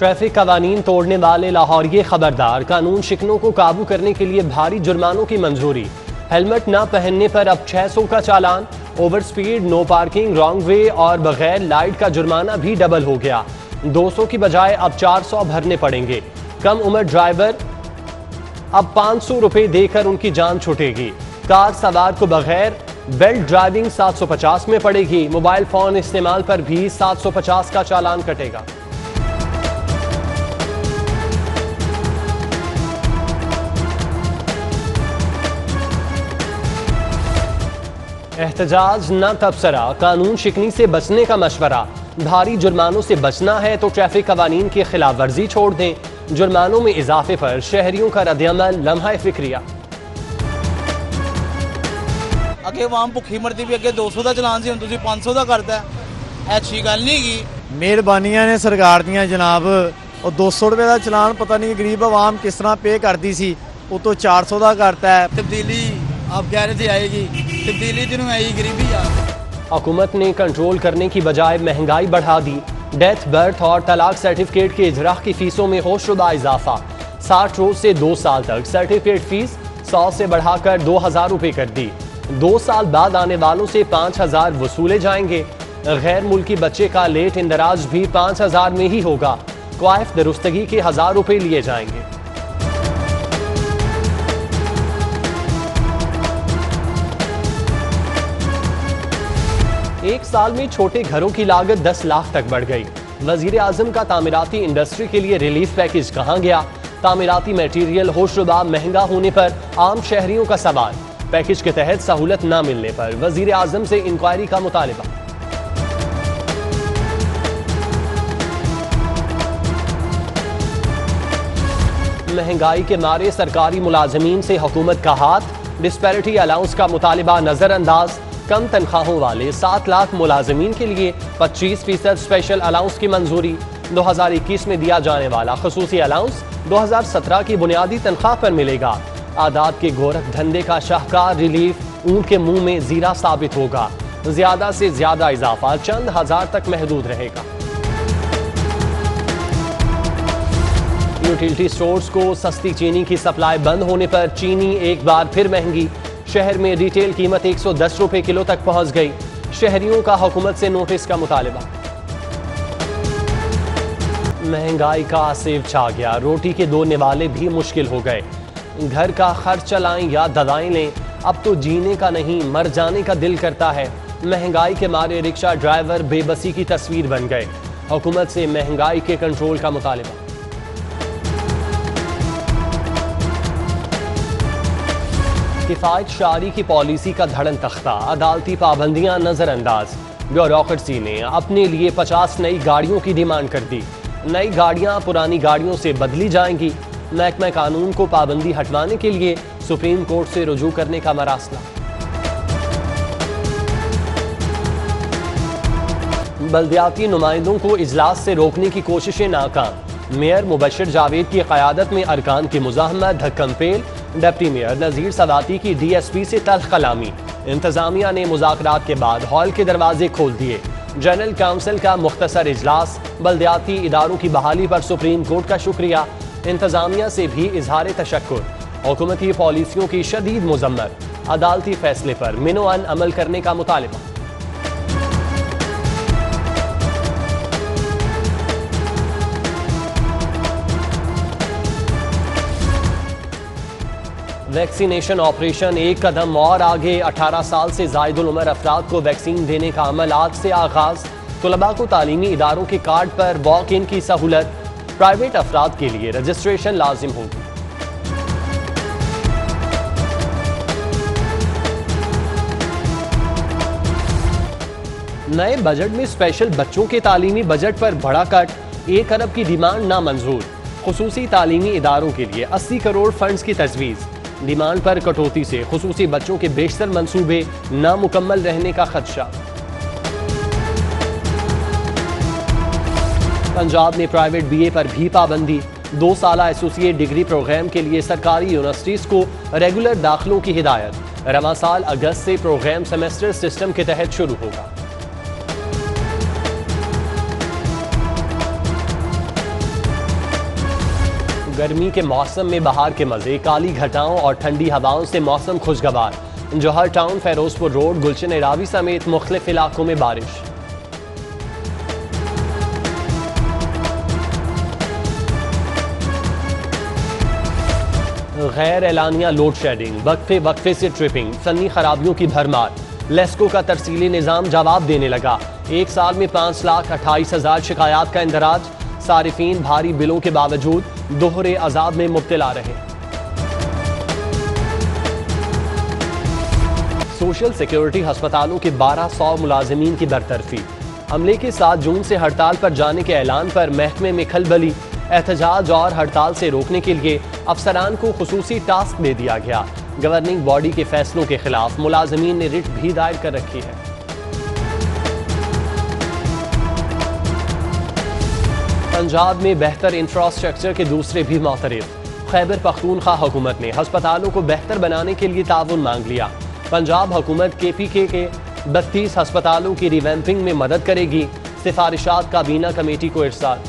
Traffic कवानीन तोड़ने वाले लाहौरिये खबरदार, कानून शिकनों को काबू करने के लिए भारी जुर्मानों की मंजूरी। हेलमेट न पहनने पर अब 600 का चालान, over speed, no parking, wrong way और बगैर लाइट का जुर्माना भी डबल हो गया। 200 की बजाय अब 400 भरने पड़ेंगे। कम उम्र ड्राइवर अब 500 रुपए देकर उनकी जान छूटेगी। कार सवार को बगैर बेल्ट ड्राइविंग 750 में पड़ेगी। मोबाइल फोन इस्तेमाल पर भी 750 का चालान कटेगा। एहतजाज न तबसरा, कानून शिकनी से बचने का मशवरा। भारी जुर्मानों से बचना है तो ट्रैफिक कवानीन की खिलाफ वर्जी छोड़ दें। जुर्मानों में इजाफे पर शहरियों का रद्दअमल लम्हा फिक्रिया। अगे आवाम भुखी मरती भी, अगे 200 का चलान से 500 का करता है। अच्छी गल नहीं की। मेहरबानियां ने सरकार दियां जनाब। और 200 रुपए का चलान पता नहीं गरीब आवाम किस तरह पे करती सी, वो तो 400 का करता है। तब्दीली आप कह रहे थे आएगी, तब्दीली जिन्होंने आई गरीबी आ। हुकूमत ने कंट्रोल करने की बजाय महंगाई बढ़ा दी। डेथ, बर्थ और तलाक सर्टिफिकेट के इजरा की फीसों में होशरुबा इजाफा। 60 रोज से 2 साल तक सर्टिफिकेट फीस 100 से बढ़ाकर 2000 रुपए कर दी। 2 साल बाद आने वालों से 5000 वसूले जाएंगे। गैर मुल्की बच्चे का लेट इंदराज भी 5000 में ही होगा। क्वाइफ दुरुस्तगी के 1000 रुपए लिए जाएंगे। एक साल में छोटे घरों की लागत 10 लाख तक बढ़ गई। वजीर आजम का तामीराती इंडस्ट्री के लिए रिलीफ पैकेज कहां गया? तामीराती मटेरियल होशरुबा महंगा होने पर आम शहरियों का सवाल। पैकेज के तहत सहूलत न मिलने पर वजीर आजम से इंक्वायरी का मुतालिबा। महंगाई के मारे सरकारी मुलाजमीन से हुकूमत का हाथ। डिस्पैरिटी अलाउंस का मुतालिबा नजरअंदाज। कम तनख्वाहों वाले 7 लाख मुलाजमीन के लिए 25% स्पेशल अलाउंस की मंजूरी। 2021 में दिया जाने वाला खसूसी अलाउंस 2017 की बुनियादी तनख्वाह पर मिलेगा। आदात के गोरख धंधे का शाहकार रिलीफ ऊंट के मुंह में जीरा साबित होगा। ज्यादा से ज्यादा इजाफा चंद हजार तक महदूद रहेगा। यूटिलिटी स्टोर्स को सस्ती चीनी की सप्लाई बंद होने पर चीनी एक बार फिर महंगी। शहर में रिटेल कीमत 110 रुपए किलो तक पहुंच गई। शहरियों का हुकूमत से नोटिस का मुतालिबा। महंगाई का आसिफ छा गया। रोटी के 2 निवाले भी मुश्किल हो गए। घर का खर्च चलाएं या दवाएं लें, अब तो जीने का नहीं मर जाने का दिल करता है। महंगाई के मारे रिक्शा ड्राइवर बेबसी की तस्वीर बन गए। हुकूमत से महंगाई के कंट्रोल का मुतालिबा। किफायत शारी की पॉलिसी का धड़न तख्ता, अदालती पाबंदियां नजरअंदाज। ब्यूरोक्रेसी ने अपने लिए 50 नई गाड़ियों की डिमांड कर दी। नई गाड़ियां पुरानी गाड़ियों से बदली जाएंगी। महकमा कानून को पाबंदी हटवाने के लिए सुप्रीम कोर्ट से रुजू करने का मरासला। बल्दियाती नुमाइंदों को इजलास से रोकने की कोशिशें नाकाम। मेयर मुबशिर जावेद की क़यादत में अरकान की मुज़ाहमत, ढक्कन पेल। डिप्टी मेयर नज़ीर सवाती की DSP से तल्ख कलामी। इंतजामिया ने मुज़ाकरात के बाद हॉल के दरवाजे खोल दिए। जनरल काउंसिल का मुख्तसर इजलास। बल्दियाती इदारों की बहाली पर सुप्रीम कोर्ट का शुक्रिया। इंतजामिया से भी इजहार तशक्कुर। हुकूमती पॉलिसियों की शदीद मुजम्मत। अदालती फैसले पर मिनोअन अमल करने का मुतालिबा। वैक्सीनेशन ऑपरेशन एक कदम और आगे। 18 साल से ज़ायदुल उम्र अफराद को वैक्सीन देने का अमल आज से आगाज। तुलबा को तालीमी इदारों के कार्ड पर वॉक इन की सहूलत। प्राइवेट अफराद के लिए रजिस्ट्रेशन लाजिम होगी। नए बजट में स्पेशल बच्चों के तालीमी बजट पर बड़ा कट। 1 अरब की डिमांड नामंजूर। खुसूसी तालीमी इदारों के लिए 80 करोड़ फंड्स की तजवीज़। डिमांड पर कटौती से खुसूसी बच्चों के बेशतर मंसूबे नामुकम्मल रहने का खदशा। पंजाब में प्राइवेट BA पर भी पाबंदी। 2 साला एसोसिएट डिग्री प्रोग्राम के लिए सरकारी यूनिवर्सिटीज को रेगुलर दाखिलों की हिदायत। रवां साल अगस्त से प्रोग्राम सेमेस्टर सिस्टम के तहत शुरू होगा। गर्मी के मौसम में बाहर के मजे, काली घटाओं और ठंडी हवाओं से मौसम खुशगवार। जौहर टाउन, फेरोजपुर रोड, गुलशन एरावी समेत मुख्तलिफ इलाकों में बारिश। गैर एलानिया लोड शेडिंग, वक्फे वक्फे से ट्रिपिंग, फनी खराबियों की भरमार। लेस्को का तरसीली निज़ाम जवाब देने लगा। एक साल में 5,28,000 शिकायत का इंदराज। सारिफीन भारी बिलों के बावजूद दोहरे अजाब में मुब्तला रहे। सोशल सिक्योरिटी अस्पतालों के 1200 मुलाजिमीन की बरतरफी। अमले के 7 जून से हड़ताल पर जाने के ऐलान पर महकमे में खलबली। एहतजाज और हड़ताल से रोकने के लिए अफसरान को खुसूसी टास्क दे दिया गया। गवर्निंग बॉडी के फैसलों के खिलाफ मुलाजिमीन ने रिट भी दायर कर रखी है। पंजाब में बेहतर इंफ्रास्ट्रक्चर के दूसरे भी मोतरफ। खैबर पख्तूनख्वा हुकूमत ने अस्पतालों को बेहतर बनाने के लिए ताउन मांग लिया। पंजाब हुकूमत KPK के 32 अस्पतालों की रिवैम्पिंग में मदद करेगी। सिफारिशात काबीना कमेटी को इरसाल।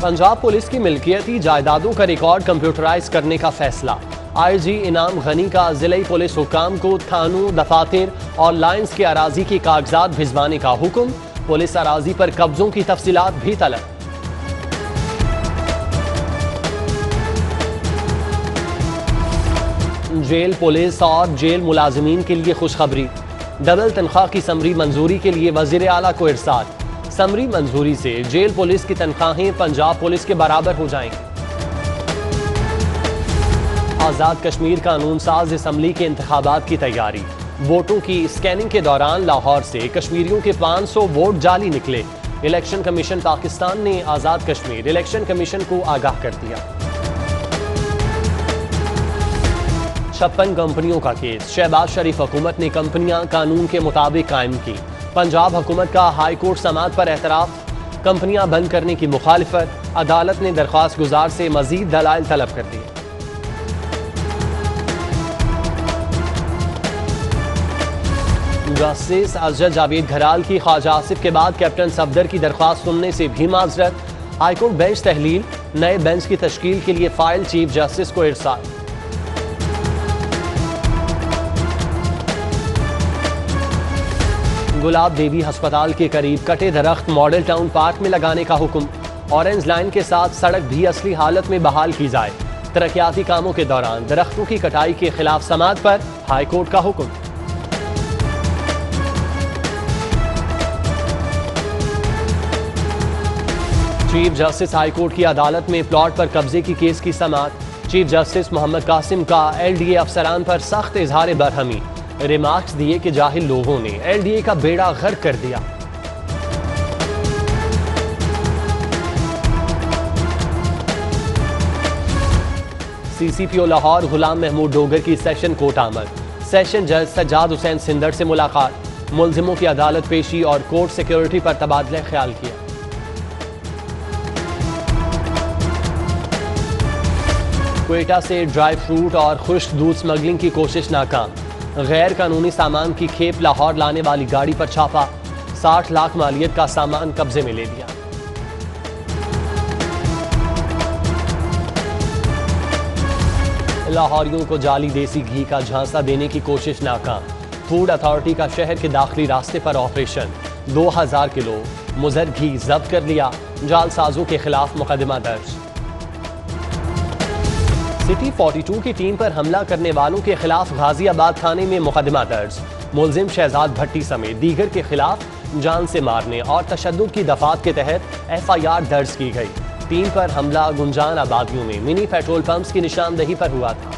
पंजाब पुलिस की मिल्कियती जायदादों का रिकॉर्ड कंप्यूटराइज करने का फैसला। IG इनाम गनी का जिले पुलिस हुकाम को थानों, दफातर और लाइन्स के अराजी की कागजात भिजवाने का हुक्म। पुलिस अराजी पर कब्जों की तफसीलात भी तलब। जेल पुलिस और जेल मुलाजिमीन के लिए खुशखबरी। डबल तनख्वाह की समरी मंजूरी के लिए वजीर आला को इरसाल। समरी मंजूरी से जेल पुलिस की तनख्वाहें पंजाब पुलिस के बराबर हो जाएंगी। आज़ाद कश्मीर कानून साज असम्बली के इंतखाबात की तैयारी। वोटों की स्कैनिंग के दौरान लाहौर से कश्मीरियों के 500 वोट जाली निकले। इलेक्शन कमीशन पाकिस्तान ने आज़ाद कश्मीर इलेक्शन कमीशन को आगाह कर दिया। 56 कंपनियों का केस। शहबाज शरीफ हुकूमत ने कंपनियां कानून के मुताबिक कायम की। पंजाब हुकूमत का हाई कोर्ट समाअत पर एतराफ़। कंपनियां बंद करने की मुखालिफत। अदालत ने दरख्वास्त गुजार से मजीद दलाइल तलब कर दिए। जस्टिस अजहर जावेद घराल की ख्वाजा आसिफ के बाद कैप्टन सफदर की दरख्वास्त सुनने से भी माजरत। हाईकोर्ट बेंच तहलील। नए बेंच की तश्कील के लिए फाइल चीफ जस्टिस को इरसाल। गुलाब देवी अस्पताल के करीब कटे दरख्त मॉडल टाउन पार्क में लगाने का हुक्म। ऑरेंज लाइन के साथ सड़क भी असली हालत में बहाल की जाए। तरक्याती कामों के दौरान दरख्तों की कटाई के खिलाफ समाअत पर हाईकोर्ट का हुक्म। चीफ जस्टिस हाईकोर्ट की अदालत में प्लॉट पर कब्जे की केस की समाअत। चीफ जस्टिस मोहम्मद कासिम का LDA अफसरान पर सख्त इजहार बरहमी। रिमार्क्स दिए कि जाहिल लोगों ने LDA का बेड़ा गर्क कर दिया। CCPO लाहौर गुलाम महमूद डोगर की सेशन कोर्ट आमद। सेशन जज सज्जाद हुसैन सिंदर से मुलाकात। मुलजिमों की अदालत पेशी और कोर्ट सिक्योरिटी पर तबादला ख्याल किया। क्वेटा से ड्राई फ्रूट और खुश्क दूध स्मगलिंग की कोशिश नाकाम। गैर कानूनी सामान की खेप लाहौर लाने वाली गाड़ी पर छापा। 60 लाख मालियत का सामान कब्जे में ले लिया। लाहौरियों को जाली देसी घी का झांसा देने की कोशिश नाकाम। फूड अथॉरिटी का शहर के दाखिली रास्ते पर ऑपरेशन। 2000 किलो मुजर घी जब्त कर लिया। जालसाजों के खिलाफ मुकदमा दर्ज। सिटी 42 की टीम पर हमला करने वालों के खिलाफ गाजियाबाद थाने में मुकदमा दर्ज। मुलजिम शहजाद भट्टी समेत दीगर के खिलाफ जान से मारने और तशद्दुद की दफात के तहत FIR दर्ज की गई। टीम पर हमला गुंजान आबादियों में मिनी पेट्रोल पंप्स की निशानदेही पर हुआ था।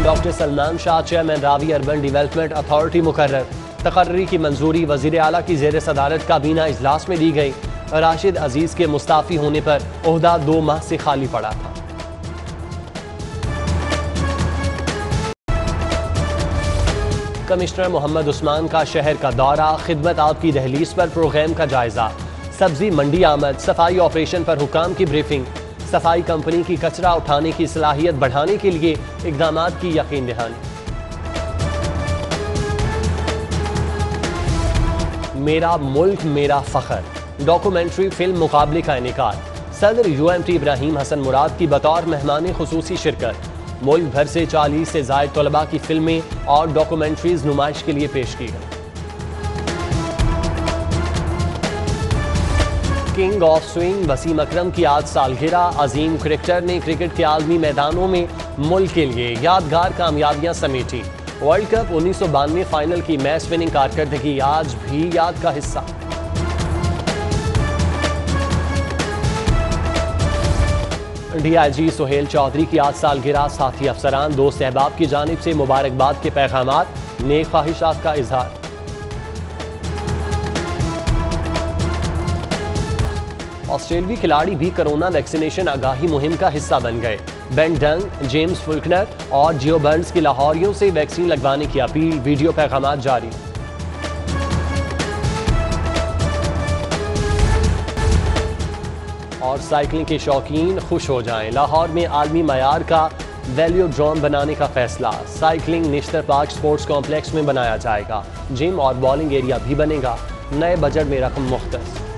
Doctor Salman Shah chairman Ravi urban development authority मुकर्रर। तकर्री की मंजूरी वजीर आला की जेर सदारत काबीना इजलास में दी गई। राशिद अजीज के मुस्ताफी होने पर ओहदा 2 माह से खाली पड़ा था। कमिश्नर मोहम्मद उस्मान का शहर का दौरा। खिदमत आपकी दहलीज पर प्रोग्राम का जायजा। सब्जी मंडी आमद। सफाई ऑपरेशन पर हुकाम की ब्रीफिंग। सफाई कंपनी की कचरा उठाने की सलाहियत बढ़ाने के लिए इकदामात की यकीन दहानी। मेरा मुल्क मेरा फ़ख्र डॉक्यूमेंट्री फिल्म मुकाबले का इनेकाद। सदर UMT इब्राहिम हसन मुराद की बतौर मेहमान खुसूसी शिरकत। मुल्क भर से 40 से ज़ायद तलबा की फिल्में और डॉक्यूमेंट्रीज नुमाइश के लिए पेश की गई। किंग ऑफ स्विंग वसीम अकरम की आज सालगिरह। अजीम क्रिकेटर ने क्रिकेट के आलमी मैदानों में मुल्क के लिए यादगार कामयाबियां समेटी। वर्ल्ड कप 1992 फाइनल की मैच विनिंग कारकर्दगी आज भी याद का हिस्सा। DIG सुहेल चौधरी की आज सालगिरह। साथी अफसरान दोस्त अहबाब की जानिब से मुबारकबाद के पैगामात, नेक ख्वाहिशात का इजहार। ऑस्ट्रेलवी खिलाड़ी भी कोरोना वैक्सीनेशन आगाही मुहिम का हिस्सा बन गए। बेन डंग, जेम्स फुल्कनर और जियो बर्न्स की लाहौरियों से वैक्सीन लगवाने की अपील, वीडियो पैगामात जारी। और साइकिलिंग के शौकीन खुश हो जाएं, लाहौर में आलमी मयार का वेलोड्रोम बनाने का फैसला। Cycling national park sports complex में बनाया जाएगा। जिम और बॉलिंग एरिया भी बनेगा। नए बजट में रकम मुख्तस।